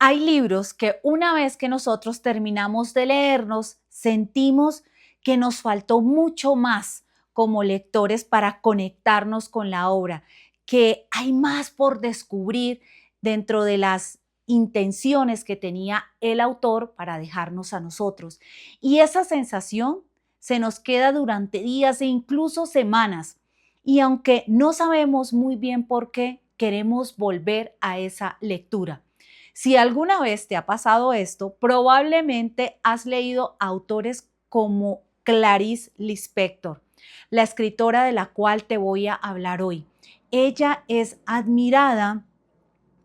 Hay libros que una vez que nosotros terminamos de leernos, sentimos que nos faltó mucho más como lectores para conectarnos con la obra, que hay más por descubrir dentro de las intenciones que tenía el autor para dejarnos a nosotros. Y esa sensación se nos queda durante días e incluso semanas. Y aunque no sabemos muy bien por qué, queremos volver a esa lectura. Si alguna vez te ha pasado esto, probablemente has leído autores como Clarice Lispector, la escritora de la cual te voy a hablar hoy. Ella es admirada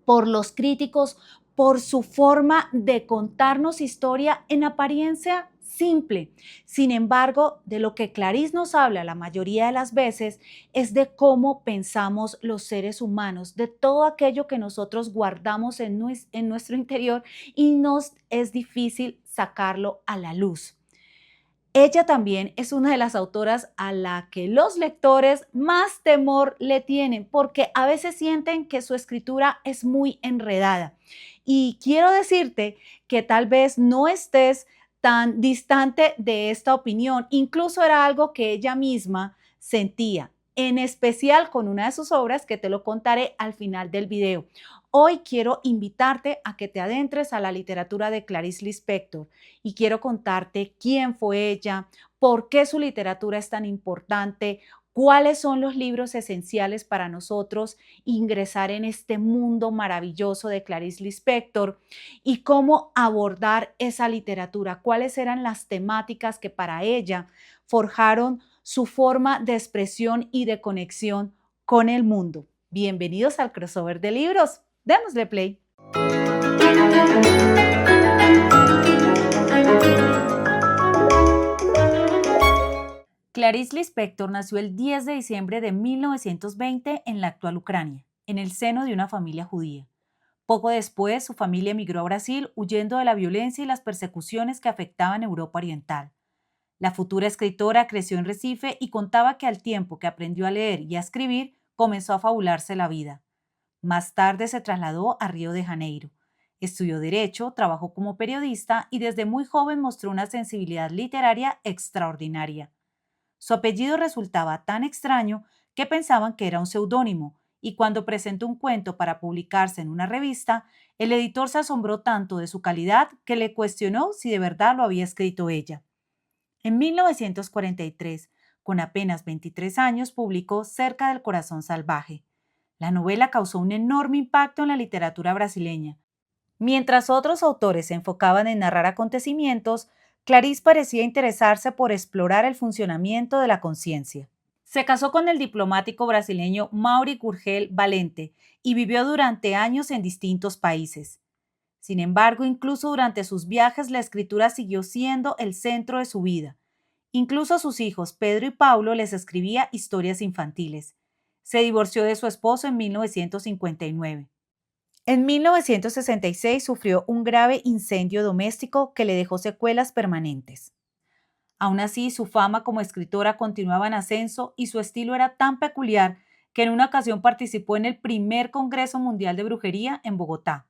por los críticos por su forma de contarnos historia en apariencia simple. Sin embargo, de lo que Clarice nos habla la mayoría de las veces es de cómo pensamos los seres humanos, de todo aquello que nosotros guardamos en nuestro interior y nos es difícil sacarlo a la luz. Ella también es una de las autoras a la que los lectores más temor le tienen porque a veces sienten que su escritura es muy enredada. Y quiero decirte que tal vez no estés tan distante de esta opinión. Incluso era algo que ella misma sentía, en especial con una de sus obras que te lo contaré al final del video. Hoy quiero invitarte a que te adentres a la literatura de Clarice Lispector y quiero contarte quién fue ella, por qué su literatura es tan importante, cuáles son los libros esenciales para nosotros ingresar en este mundo maravilloso de Clarice Lispector y cómo abordar esa literatura, cuáles eran las temáticas que para ella forjaron su forma de expresión y de conexión con el mundo. Bienvenidos al crossover de libros. Démosle play. Clarice Lispector nació el 10 de diciembre de 1920 en la actual Ucrania, en el seno de una familia judía. Poco después, su familia emigró a Brasil huyendo de la violencia y las persecuciones que afectaban Europa Oriental. La futura escritora creció en Recife y contaba que al tiempo que aprendió a leer y a escribir, comenzó a fabularse la vida. Más tarde se trasladó a Río de Janeiro. Estudió Derecho, trabajó como periodista y desde muy joven mostró una sensibilidad literaria extraordinaria. Su apellido resultaba tan extraño que pensaban que era un seudónimo, y cuando presentó un cuento para publicarse en una revista, el editor se asombró tanto de su calidad que le cuestionó si de verdad lo había escrito ella. En 1943, con apenas 23 años, publicó Cerca del corazón salvaje. La novela causó un enorme impacto en la literatura brasileña. Mientras otros autores se enfocaban en narrar acontecimientos, Clarice parecía interesarse por explorar el funcionamiento de la conciencia. Se casó con el diplomático brasileño Mauri Gurgel Valente y vivió durante años en distintos países. Sin embargo, incluso durante sus viajes, la escritura siguió siendo el centro de su vida. Incluso a sus hijos, Pedro y Paulo, les escribía historias infantiles. Se divorció de su esposo en 1959. En 1966 sufrió un grave incendio doméstico que le dejó secuelas permanentes. Aún así, su fama como escritora continuaba en ascenso y su estilo era tan peculiar que en una ocasión participó en el primer Congreso Mundial de Brujería en Bogotá.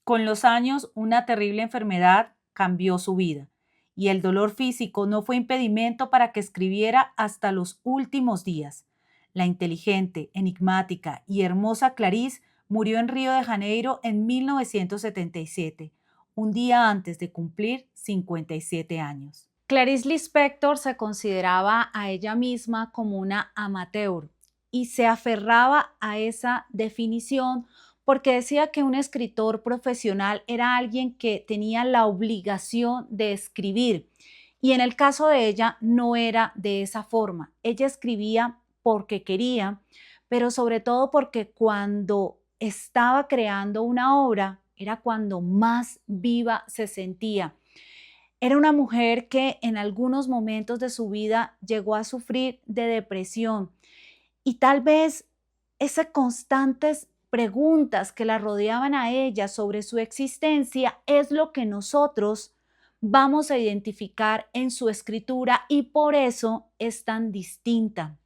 Con los años, una terrible enfermedad cambió su vida y el dolor físico no fue impedimento para que escribiera hasta los últimos días. La inteligente, enigmática y hermosa Clarice murió en Río de Janeiro en 1977, un día antes de cumplir 57 años. Clarice Lispector se consideraba a ella misma como una amateur y se aferraba a esa definición porque decía que un escritor profesional era alguien que tenía la obligación de escribir. Y en el caso de ella no era de esa forma. Ella escribía porque quería, pero sobre todo porque cuando estaba creando una obra era cuando más viva se sentía. Era una mujer que en algunos momentos de su vida llegó a sufrir de depresión y tal vez esas constantes preguntas que la rodeaban a ella sobre su existencia es lo que nosotros vamos a identificar en su escritura y por eso es tan distinta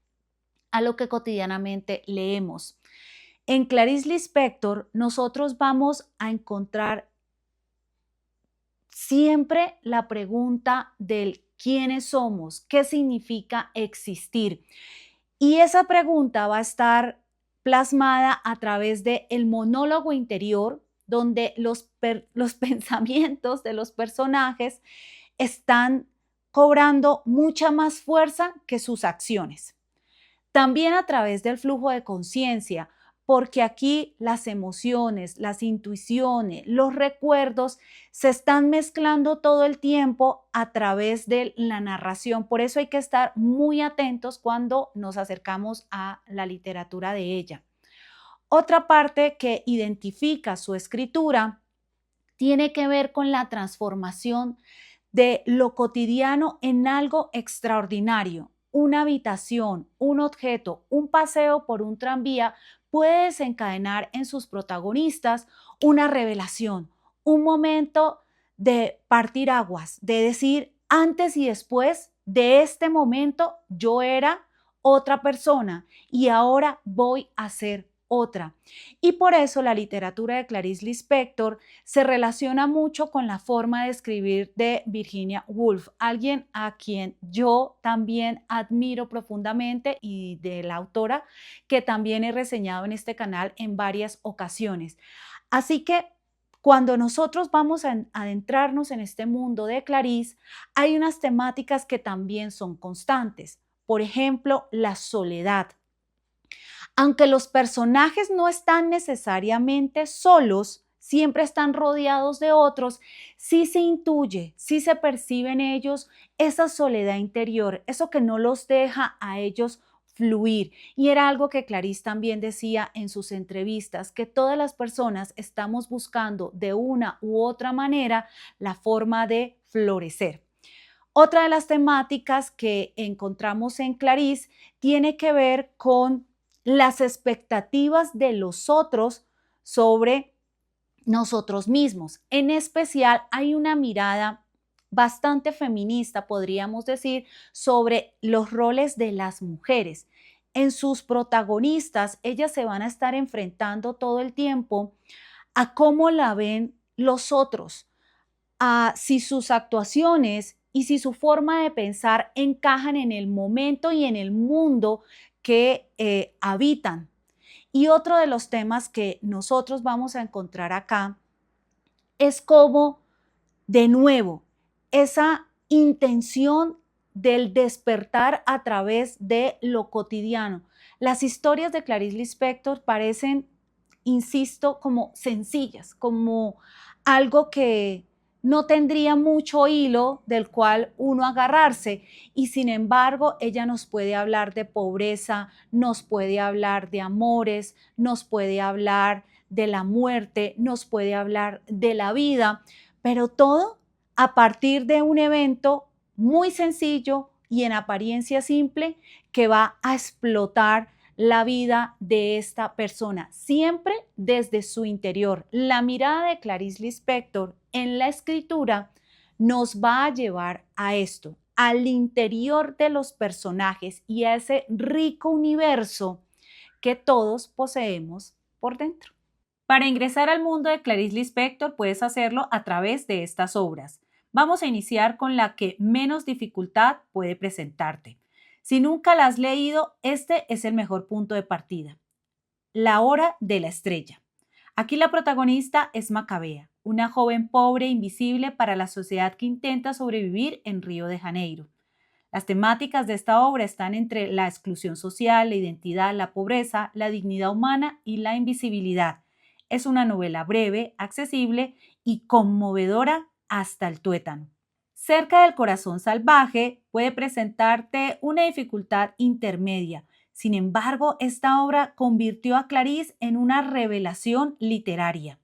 a lo que cotidianamente leemos. En Clarice Lispector nosotros vamos a encontrar siempre la pregunta del quiénes somos, qué significa existir. Y esa pregunta va a estar plasmada a través de el monólogo interior, donde los pensamientos de los personajes están cobrando mucha más fuerza que sus acciones. También a través del flujo de conciencia, porque aquí las emociones, las intuiciones, los recuerdos se están mezclando todo el tiempo a través de la narración. Por eso hay que estar muy atentos cuando nos acercamos a la literatura de ella. Otra parte que identifica su escritura tiene que ver con la transformación de lo cotidiano en algo extraordinario. Una habitación, un objeto, un paseo por un tranvía puede desencadenar en sus protagonistas una revelación, un momento de partir aguas, de decir antes y después de este momento yo era otra persona y ahora voy a ser otra. Y por eso la literatura de Clarice Lispector se relaciona mucho con la forma de escribir de Virginia Woolf, alguien a quien yo también admiro profundamente y de la autora que también he reseñado en este canal en varias ocasiones. Así que cuando nosotros vamos a adentrarnos en este mundo de Clarice, hay unas temáticas que también son constantes. Por ejemplo, la soledad. Aunque los personajes no están necesariamente solos, siempre están rodeados de otros, sí se intuye, sí se percibe en ellos esa soledad interior, eso que no los deja a ellos fluir. Y era algo que Clarice también decía en sus entrevistas, que todas las personas estamos buscando de una u otra manera la forma de florecer. Otra de las temáticas que encontramos en Clarice tiene que ver con las expectativas de los otros sobre nosotros mismos. En especial, hay una mirada bastante feminista, podríamos decir, sobre los roles de las mujeres. En sus protagonistas, ellas se van a estar enfrentando todo el tiempo a cómo la ven los otros, a si sus actuaciones y si su forma de pensar encajan en el momento y en el mundo que habitan. Y otro de los temas que nosotros vamos a encontrar acá es cómo, de nuevo, esa intención del despertar a través de lo cotidiano. Las historias de Clarice Lispector parecen, insisto, como sencillas, como algo que no tendría mucho hilo del cual uno agarrarse, y sin embargo ella nos puede hablar de pobreza, nos puede hablar de amores, nos puede hablar de la muerte, nos puede hablar de la vida, pero todo a partir de un evento muy sencillo y en apariencia simple que va a explotar la vida de esta persona, siempre desde su interior. La mirada de Clarice Lispector en la escritura nos va a llevar a esto, al interior de los personajes y a ese rico universo que todos poseemos por dentro. Para ingresar al mundo de Clarice Lispector puedes hacerlo a través de estas obras. Vamos a iniciar con la que menos dificultad puede presentarte. Si nunca la has leído, este es el mejor punto de partida. La hora de la estrella. Aquí la protagonista es Macabea, una joven pobre e invisible para la sociedad que intenta sobrevivir en Río de Janeiro. Las temáticas de esta obra están entre la exclusión social, la identidad, la pobreza, la dignidad humana y la invisibilidad. Es una novela breve, accesible y conmovedora hasta el tuétano. Cerca del corazón salvaje puede presentarte una dificultad intermedia. Sin embargo, esta obra convirtió a Clarice en una revelación literaria.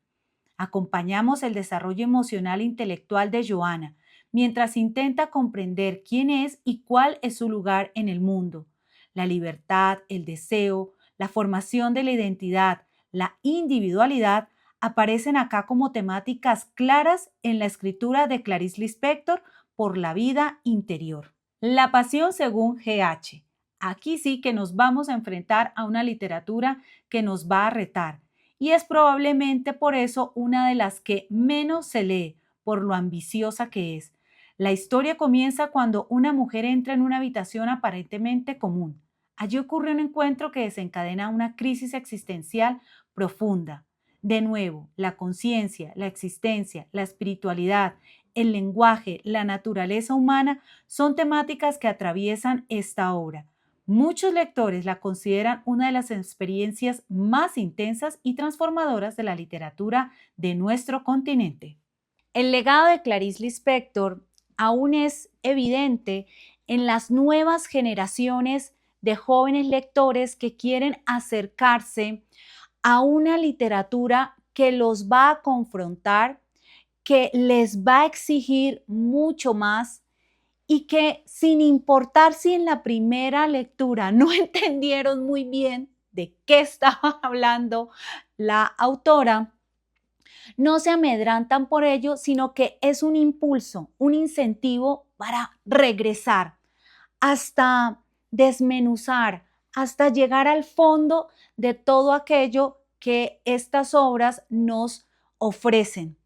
Acompañamos el desarrollo emocional e intelectual de Joanna, mientras intenta comprender quién es y cuál es su lugar en el mundo. La libertad, el deseo, la formación de la identidad, la individualidad aparecen acá como temáticas claras en la escritura de Clarice Lispector por la vida interior. La pasión según G.H. Aquí sí que nos vamos a enfrentar a una literatura que nos va a retar y es probablemente por eso una de las que menos se lee, por lo ambiciosa que es. La historia comienza cuando una mujer entra en una habitación aparentemente común. Allí ocurre un encuentro que desencadena una crisis existencial profunda. De nuevo, la conciencia, la existencia, la espiritualidad, el lenguaje, la naturaleza humana son temáticas que atraviesan esta obra. Muchos lectores la consideran una de las experiencias más intensas y transformadoras de la literatura de nuestro continente. El legado de Clarice Lispector aún es evidente en las nuevas generaciones de jóvenes lectores que quieren acercarse a una literatura que los va a confrontar, que les va a exigir mucho más y que sin importar si en la primera lectura no entendieron muy bien de qué estaba hablando la autora, no se amedrantan por ello, sino que es un impulso, un incentivo para regresar hasta desmenuzar, hasta llegar al fondo de todo aquello que estas obras nos ofrecen.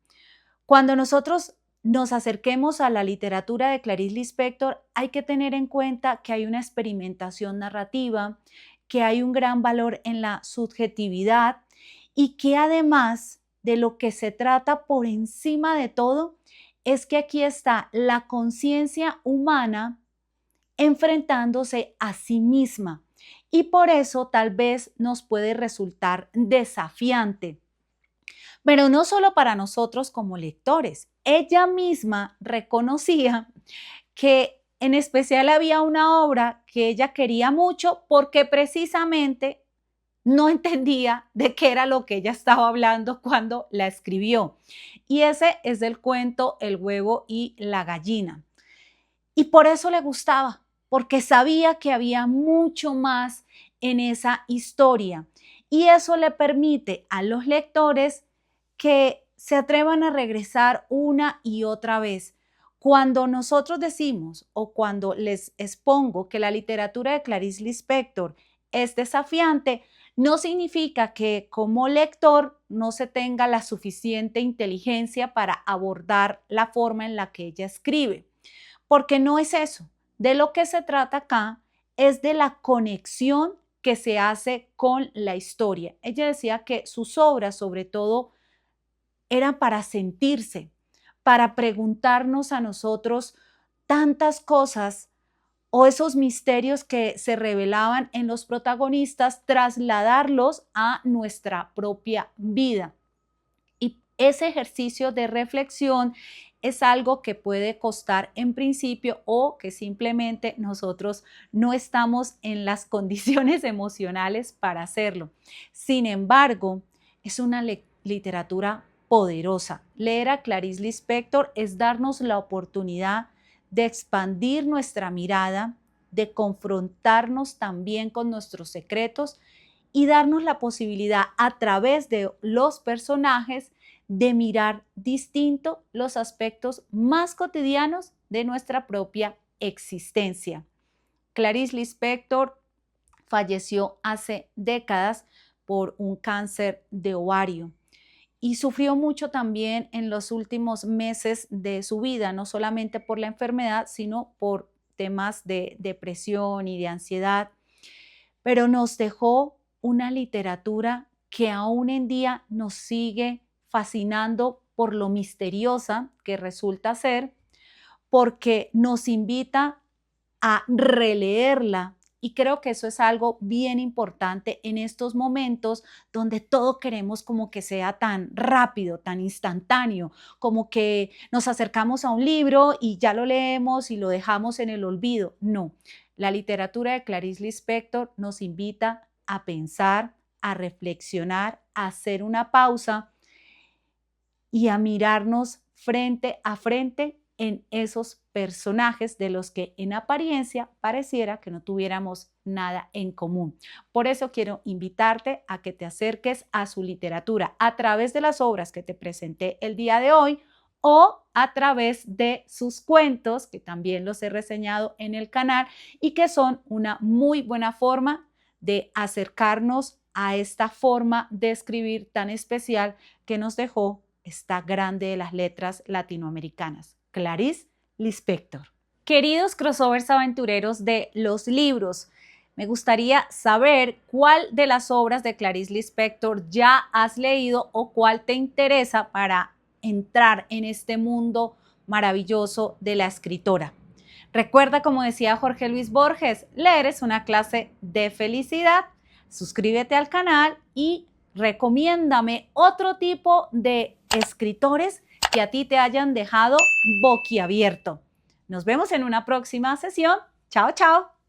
Cuando nosotros nos acerquemos a la literatura de Clarice Lispector, hay que tener en cuenta que hay una experimentación narrativa, que hay un gran valor en la subjetividad y que además de lo que se trata por encima de todo es que aquí está la conciencia humana enfrentándose a sí misma y por eso tal vez nos puede resultar desafiante. Pero no solo para nosotros como lectores. Ella misma reconocía que en especial había una obra que ella quería mucho porque precisamente no entendía de qué era lo que ella estaba hablando cuando la escribió. Y ese es el cuento El huevo y la gallina. Y por eso le gustaba, porque sabía que había mucho más en esa historia. Y eso le permite a los lectores que se atrevan a regresar una y otra vez. Cuando nosotros decimos o cuando les expongo que la literatura de Clarice Lispector es desafiante, no significa que como lector no se tenga la suficiente inteligencia para abordar la forma en la que ella escribe, porque no es eso. De lo que se trata acá es de la conexión que se hace con la historia. Ella decía que sus obras, sobre todo, eran para sentirse, para preguntarnos a nosotros tantas cosas o esos misterios que se revelaban en los protagonistas, trasladarlos a nuestra propia vida. Y ese ejercicio de reflexión es algo que puede costar en principio o que simplemente nosotros no estamos en las condiciones emocionales para hacerlo. Sin embargo, es una literatura poderosa. Leer a Clarice Lispector es darnos la oportunidad de expandir nuestra mirada, de confrontarnos también con nuestros secretos y darnos la posibilidad a través de los personajes de mirar distinto los aspectos más cotidianos de nuestra propia existencia. Clarice Lispector falleció hace décadas por un cáncer de ovario y sufrió mucho también en los últimos meses de su vida, no solamente por la enfermedad, sino por temas de depresión y de ansiedad, pero nos dejó una literatura que aún en día nos sigue fascinando por lo misteriosa que resulta ser, porque nos invita a releerla. Y creo que eso es algo bien importante en estos momentos donde todo queremos como que sea tan rápido, tan instantáneo, como que nos acercamos a un libro y ya lo leemos y lo dejamos en el olvido. No, la literatura de Clarice Lispector nos invita a pensar, a reflexionar, a hacer una pausa y a mirarnos frente a frente en esos personajes de los que en apariencia pareciera que no tuviéramos nada en común. Por eso quiero invitarte a que te acerques a su literatura a través de las obras que te presenté el día de hoy o a través de sus cuentos, que también los he reseñado en el canal y que son una muy buena forma de acercarnos a esta forma de escribir tan especial que nos dejó esta grande de las letras latinoamericanas, Clarice Lispector. Queridos crossovers aventureros de los libros, me gustaría saber cuál de las obras de Clarice Lispector ya has leído o cuál te interesa para entrar en este mundo maravilloso de la escritora. Recuerda, como decía Jorge Luis Borges, leer es una clase de felicidad. Suscríbete al canal y recomiéndame otro tipo de escritores que a ti te hayan dejado boquiabierto. Nos vemos en una próxima sesión. Chao, chao.